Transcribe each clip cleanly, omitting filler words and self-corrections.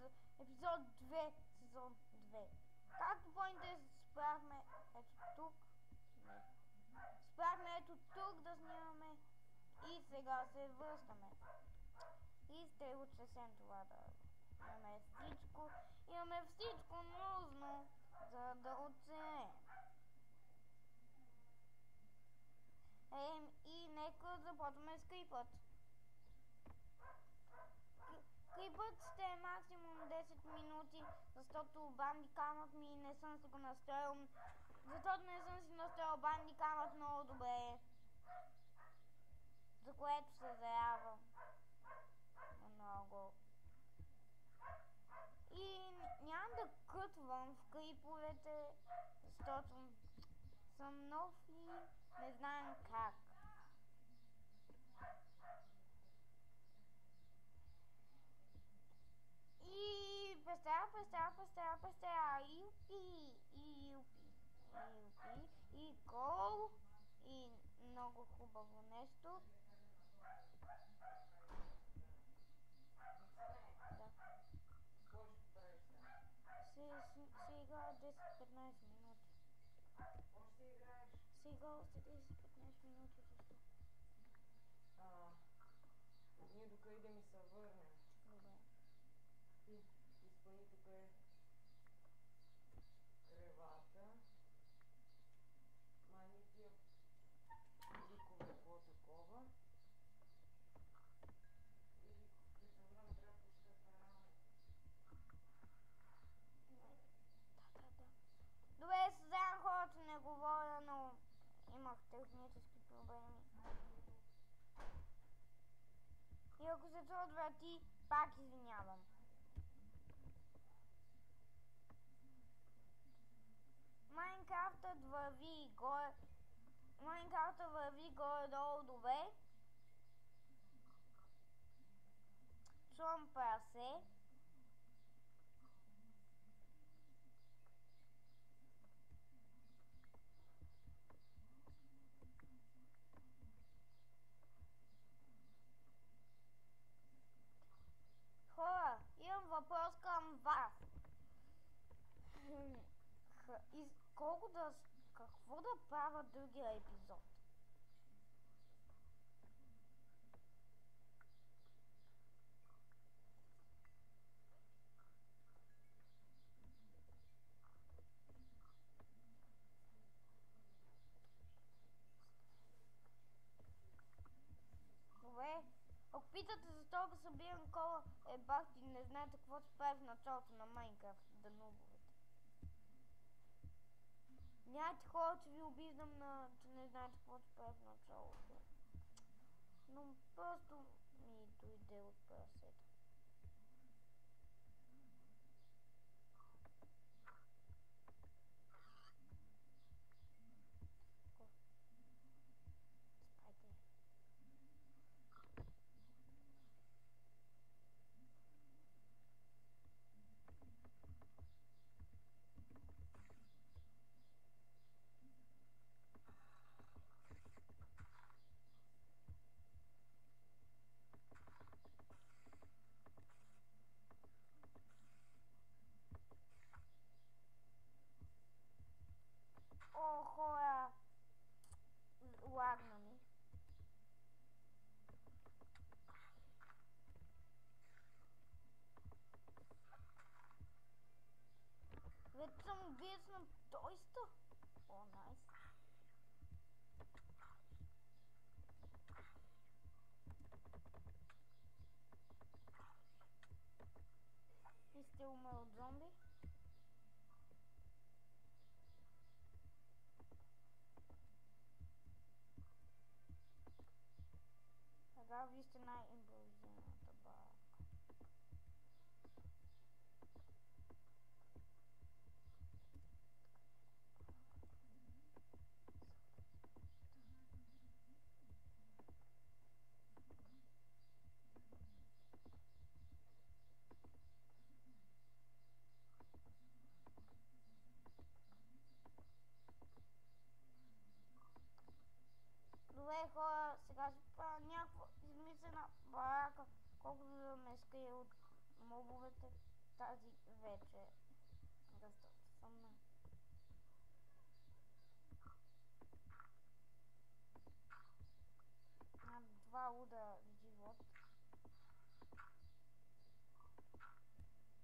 за епизод 2, сезон 2. Както помните, спряхме ето тук. Не. Спряхме ето тук да снимаме и сега се връщаме. И сте от съвсем това да имаме всичко нужно, за да оцелеем. И нека започваме с клипът. Клипът ще е максимум 10 минути, защото бандикамът ми не съм си го настроил. Защото не съм си настроил бандикамът много добре. За което се заявам много. И няма да кътвам в клиповете, защото съм нов и не знаем как. И пестя, и гол, и много хубаво нещо. Да. Се играе 10-15 минути. Още играеш? Сега още 10-15 минути защо? Ние докъде да ми се върнем. Добре. Ти изпъни тук е кревата. Мани тия ликове по такова. И ликове за време трябва да пуска рано. Да. Добре, сега хората не говоря, но имах технически проблеми. И ако се това отврати, пак извинявам. Майнкрафтът върви горе-долу добре. Чувам прасе. Хора, имам въпрос към вас. Какво да правя другия епизод? Добре, ако питате защо го събирам кола, бахти, не знаете какво се прави в началото на Майнкрафт, да нубовете. Нямате хора, че ви обиждам, че не знаете какво се прави в началото. Но просто ми дойде от прасета. Спайте. О, хора! Лагна ми. Вече съм убиец на тойста. О, найс. И сте умер от зомби? Сега вие сте най-импровизираната барака. Добре, хора, сега ще правя някаква измислена барака, колкото да ме скрие от мобовете. тази вечер. Доста съм на 2 удара живот.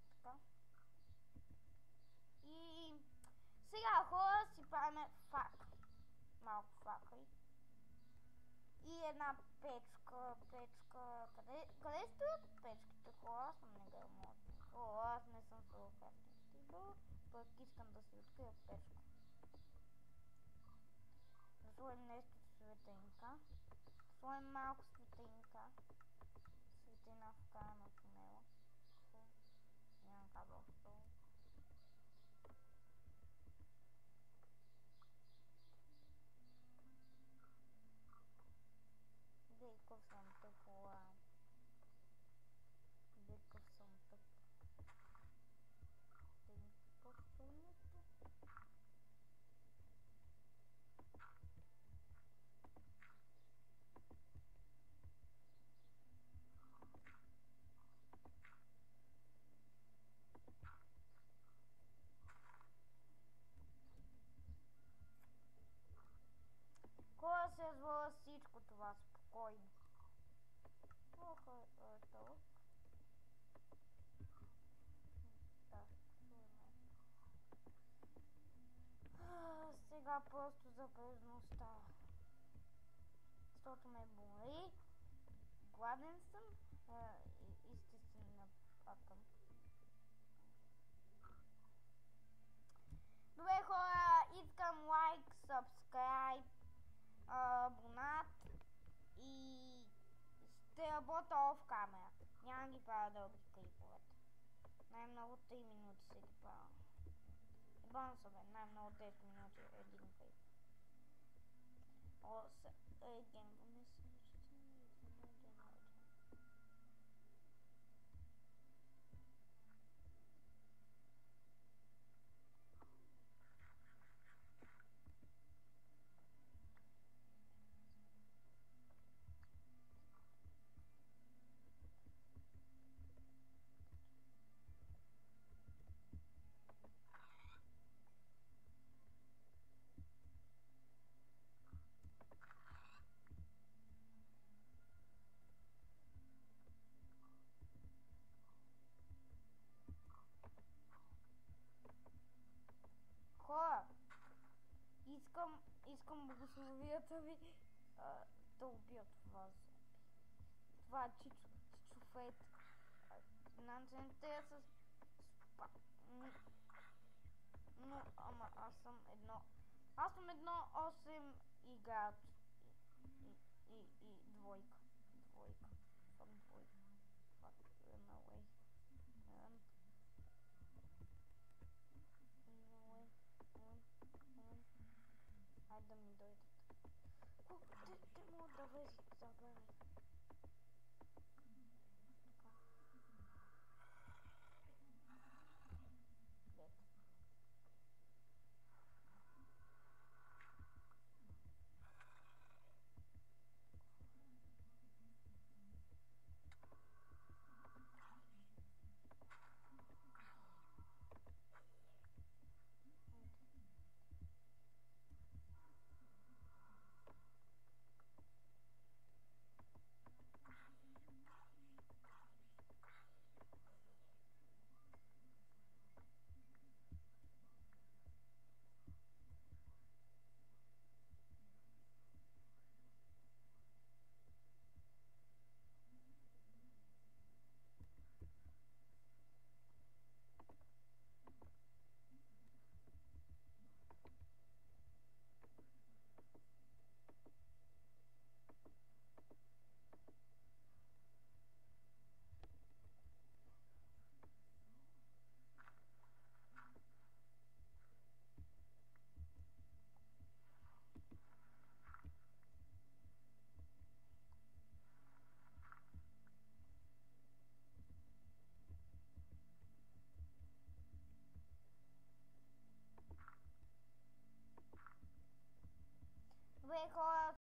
Така. И сега хора си правим факли. Малко факли. И една печка. Къде стоят печките, хора? Аз съм неграмотен. Аз не съм съвърхващен стил. Пък искам да си открия печка. Да сложим нещо светлинка. Сложим малко светлинка. Светлина вкараме в него. Нямам кабел в това. Виков съм тъп, хора. Виков съм тъп. Хора се звъла всичко това спокойно. Ох, тълък. Сега просто за презността. Защото ме боли. Гладен съм. И ще си напакам. Добре хора, искам лайк, subscribe, абонат и ще работя оф камера. Няма ги правя дълги клиповете. Най-много 3 минути се ги правя. Ебан са бе, най-много 10 минути един клип. Геймваме се. Хора, искам благословията ви да убият това зомби. Това чичуфет. Иначе те с... Но, ама аз съм едно 8 играч. И двойка. Съм двойка. Fuck, run away. Run. Айде да ми дойдат. Те могат да влезат, забравяй.